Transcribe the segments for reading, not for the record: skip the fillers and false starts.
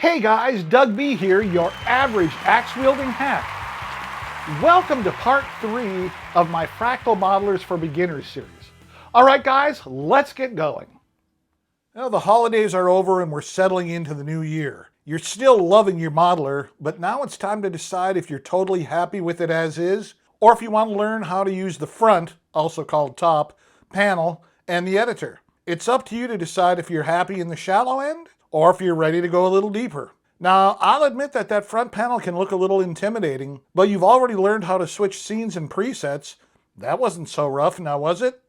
Hey guys, Doug B here, your average axe-wielding hack. Welcome to part 3 of my Fractal Modelers for Beginners series. All right guys, let's get going. Now the holidays are over and we're settling into the new year. You're still loving your modeler, but now it's time to decide if you're totally happy with it as is, or if you want to learn how to use the front, also called top, panel, and the editor. It's up to you to decide if you're happy in the shallow end, or if you're ready to go a little deeper. Now, I'll admit that front panel can look a little intimidating, but you've already learned how to switch scenes and presets. That wasn't so rough, now was it?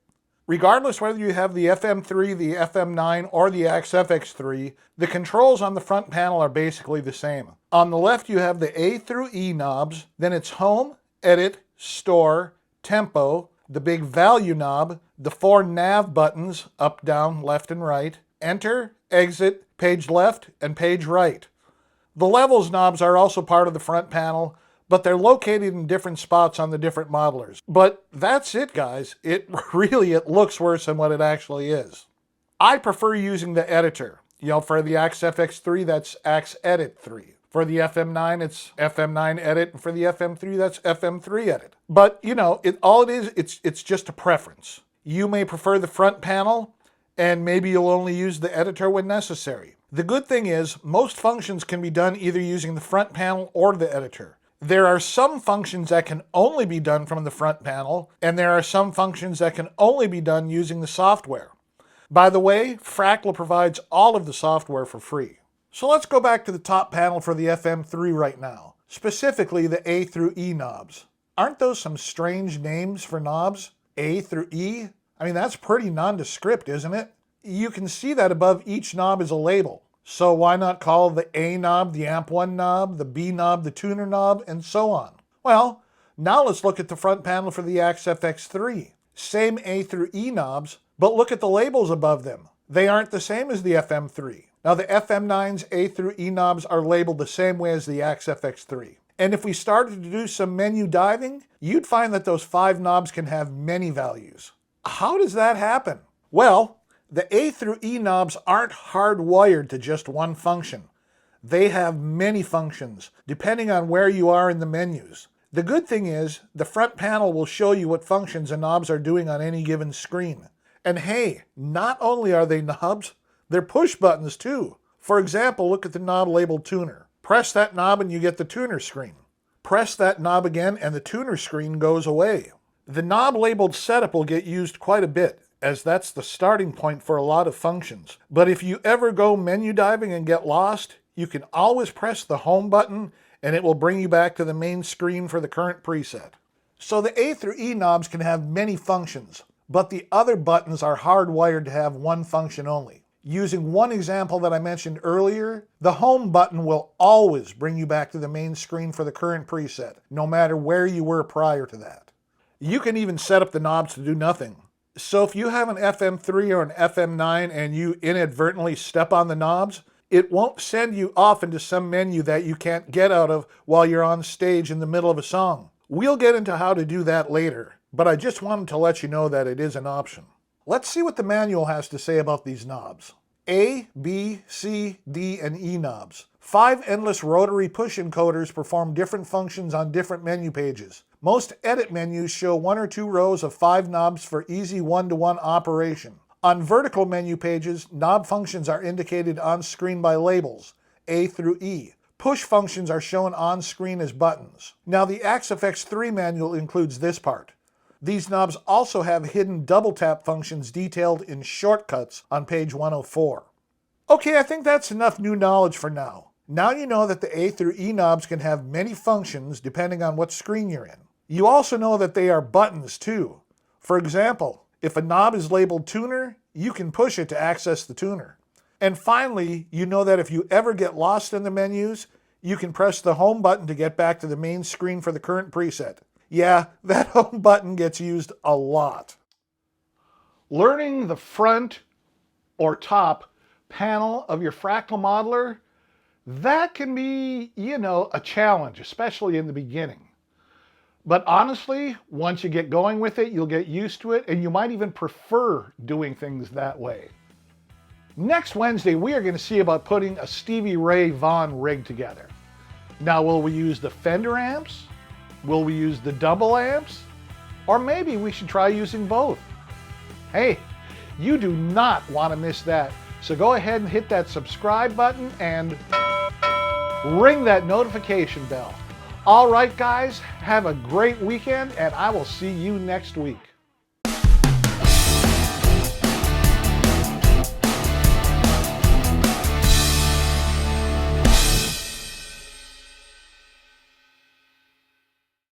Regardless whether you have the FM3, the FM9, or the FX3, the controls on the front panel are basically the same. On the left you have the A through E knobs, then it's Home, Edit, Store, Tempo, the big Value knob, the 4 nav buttons, up, down, left, and right, Enter, Exit, Page left, and Page right. The Levels knobs are also part of the front panel, but they're located in different spots on the different modelers. But that's it, guys. It looks worse than what it actually is. I prefer using the editor. For the Axe FX3, that's Axe Edit 3. For the FM9, it's FM9 Edit, and for the FM3, that's FM3 Edit. But, it's just a preference. You may prefer the front panel, and maybe you'll only use the editor when necessary. The good thing is, most functions can be done either using the front panel or the editor. There are some functions that can only be done from the front panel, and there are some functions that can only be done using the software. By the way, Fractal provides all of the software for free. So let's go back to the top panel for the FM3 right now, specifically the A through E knobs. Aren't those some strange names for knobs? A through E? I mean, that's pretty nondescript, isn't it? You can see that above each knob is a label. So why not call the A knob the Amp 1 knob, the B knob the Tuner knob, and so on? Well, now let's look at the front panel for the Axe FX3. Same A through E knobs, but look at the labels above them. They aren't the same as the FM3. Now the FM9's A through E knobs are labeled the same way as the Axe FX3. And if we started to do some menu diving, you'd find that those 5 knobs can have many values. How does that happen? Well, the A through E knobs aren't hardwired to just one function. They have many functions, depending on where you are in the menus. The good thing is, the front panel will show you what functions the knobs are doing on any given screen. And hey, not only are they knobs, they're push buttons too. For example, look at the knob labeled Tuner. Press that knob and you get the Tuner screen. Press that knob again and the Tuner screen goes away. The knob labeled Setup will get used quite a bit, as that's the starting point for a lot of functions. But if you ever go menu diving and get lost, you can always press the Home button and it will bring you back to the main screen for the current preset. So the A through E knobs can have many functions, but the other buttons are hardwired to have one function only. Using one example that I mentioned earlier, the Home button will always bring you back to the main screen for the current preset, no matter where you were prior to that. You can even set up the knobs to do nothing. So if you have an FM3 or an FM9 and you inadvertently step on the knobs, it won't send you off into some menu that you can't get out of while you're on stage in the middle of a song. We'll get into how to do that later, but I just wanted to let you know that it is an option. Let's see what the manual has to say about these knobs. A, B, C, D, and E knobs. 5 endless rotary push encoders perform different functions on different menu pages. Most edit menus show 1 or 2 rows of 5 knobs for easy one-to-one operation. On vertical menu pages, knob functions are indicated on screen by labels, A through E. Push functions are shown on screen as buttons. Now the Axe FX3 manual includes this part. These knobs also have hidden double tap functions detailed in shortcuts on page 104. Okay, I think that's enough new knowledge for now. Now you know that the A through E knobs can have many functions depending on what screen you're in. You also know that they are buttons too. For example, if a knob is labeled Tuner, you can push it to access the tuner. And finally, you know that if you ever get lost in the menus, you can press the Home button to get back to the main screen for the current preset. Yeah, that Home button gets used a lot. Learning the front or top panel of your Fractal modeler, that can be, a challenge, especially in the beginning. But honestly, once you get going with it, you'll get used to it, and you might even prefer doing things that way. Next Wednesday, we are going to see about putting a Stevie Ray Vaughan rig together. Now, will we use the Fender amps? Will we use the double amps? Or maybe we should try using both. Hey, you do not want to miss that. So go ahead and hit that subscribe button and ring that notification bell. All right, guys, have a great weekend, and I will see you next week.